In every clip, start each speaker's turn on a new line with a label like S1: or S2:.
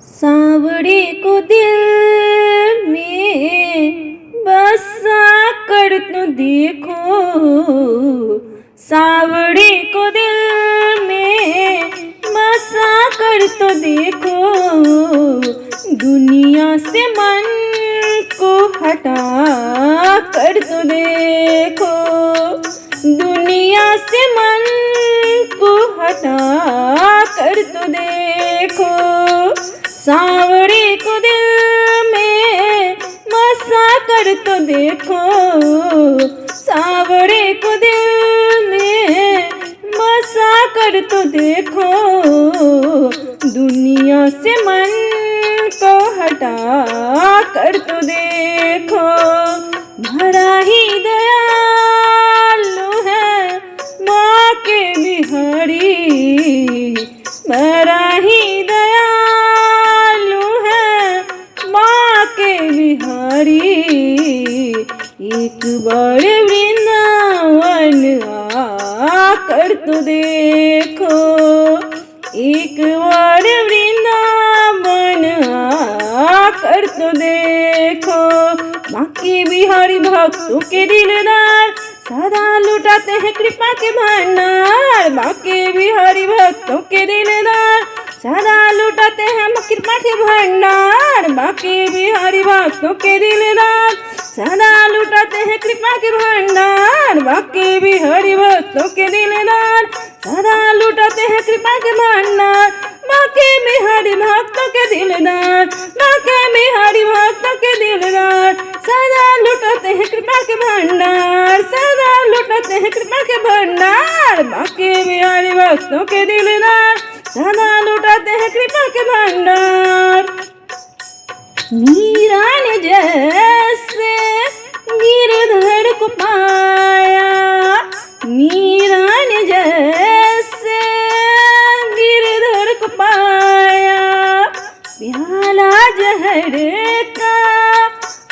S1: सांवरे को दिल में बसा कर तो देखो, सांवरे को दिल में बसा कर तो देखो, दुनिया से मन को हटा कर तो देखो, दुनिया से मन को हटा कर तो देखो, सांवरे को दिल में बसा कर तो देखो, सांवरे को दिल में बसा कर तो देखो, दुनिया से मन को हटा कर तो देखो, भरा ही दयालु है माँ के बिहारी, भरा ही दयालु है माँ के बिहारी, एक बार वृंदावन आकर तो देखो, एक बार वृंदावन आकर तो देखो, माँ के बिहारी भक्तों के दिलदार सदा लुटाते हैं कृपा के भंडार, माँ के बिहारी भक्तों के दिलदार सदा लुटाते हैं कृपा के भंडार, माँ के बिहारी भक्तों के दिलदार सदा लुटाते हैं कृपा के भंडार, माँ के बिहारी भक्तों के दिलदार सदा लुटाते हैं कृपा के भंडार, माँ के बिहारी भक्तों के दिलदार, माँ के बिहारी भक्तों के दिलदार सदा लुटाते हैं कृपा के भंडार, सदा लुटाते हैं कृपा के भंडार, माँ के बिहारी भक्तों के दिलदार सदा लुटाते हैं कृपा के भंडार। मीरा ने जैसे गिरधर को पाया, मीरा ने जैसे गिरधर को पाया, प्याला जहर का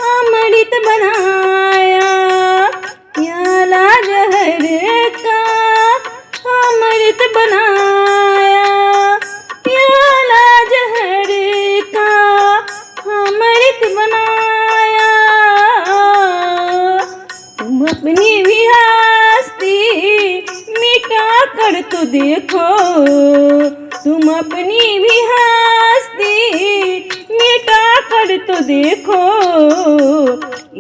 S1: अमृत बनाया, प्याला जहर का अमृत बनाया, प्याला जहर का अमृत बनाया, तुम अपनी भी हस्ती मिटा कर तो देखो, तुम अपनी भी हस्ती मिटा कर तो देखो,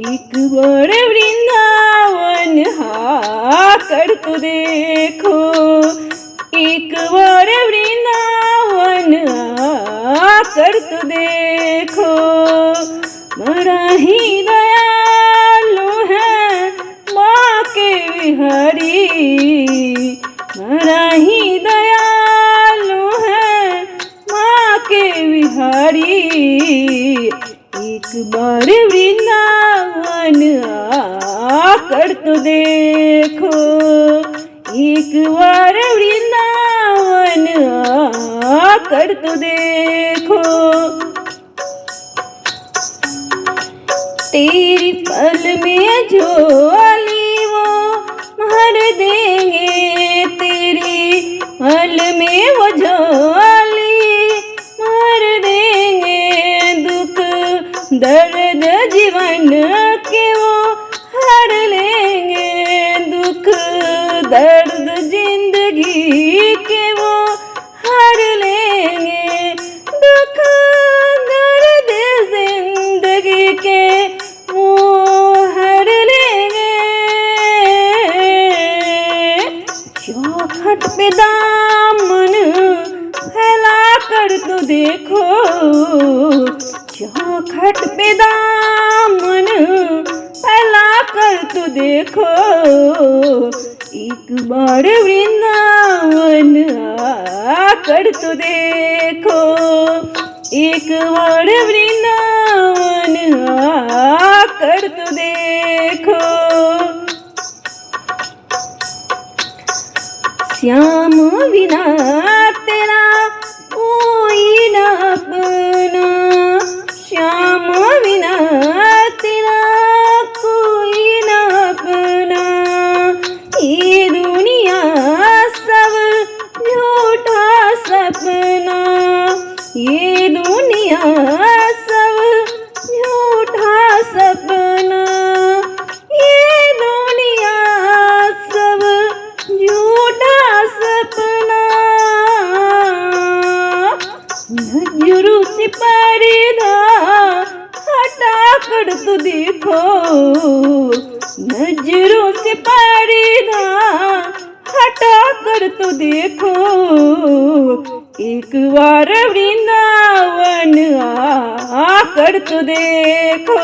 S1: एक बार वृंदावन आकर तो देखो, एक बार वृंदावन आकर तो देखो, बड़ा ही दयालु है माँ के बिहारी, बड़ा ही दयालु है माँ के बिहारी, एक बार वृंदावन आकर तो देखो, एक बार वृंदावन आकर तो देखो, तेरी पल में झोली वो भर देंगे, तेरी पल में वो झोली भर देंगे, दुख दर्द जीवन के वो हर लेंगे, दुख दर्द जिंदगी के वो हर लेंगे, दुख दर्द जिंदगी के वो हर लेंगे, चौखट पे दामन फैला कर तो देखो, चौखट पे दामन फैला कर तो देखो, एक बार वृंदावन आकर तो देखो, एक बार वृंदावन आकर तो देखो, श्याम बिना तेरा कोई न अपना, श्याम बिना तेरा कोई न अपना, ये दुनिया सब झूठा सपना, ये दुनिया दुनिया सब झूठा सपना, ये दुनिया सब झूठा सपना। नजरों से पर्दा हटा कर तो देखो, नजरों से पर्दा हटा कर तो देखो, एक बार वृंदावन आकर तो देखो,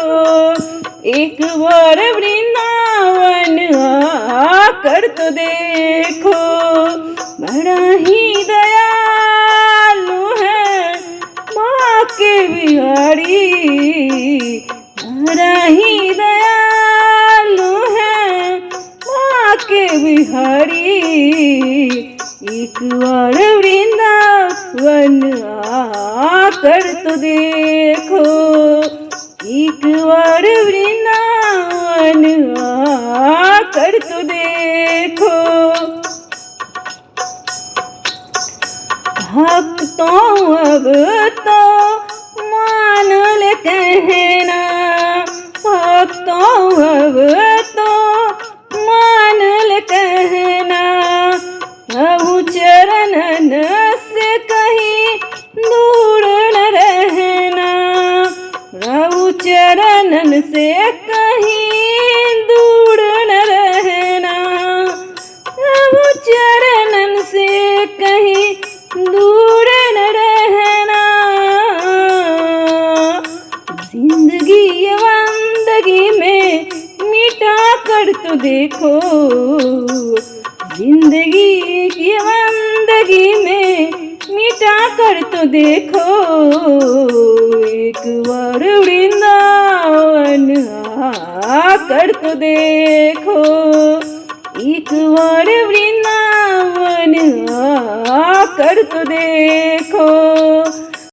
S1: एक बार वृंदावन आकर तो देखो। बड़ा ही दयालु है माँ के बिहारी, बड़ा ही दयालु है माँ के बिहारी, एक बार वृंदावन आकर तो देखो, एक बार वृंदावन आकर तो देखो। भक्तों अब तो मान ले कहना, भक्तों अब तो मान ले कहना, प्रभु चरणन से कहीं दूर न रहना, प्रभु चरणन से कहीं दूर न रहना, प्रभु चरणन से कहीं दूर न रहना। जिंदगी ये बंदगी में मिटा कर तो देखो, जिंदगी की बंदगी में मिटा कर तो देखो, एक बार वृंदावन आकर तो देखो, एक बार वृंदावन आकर तो देखो।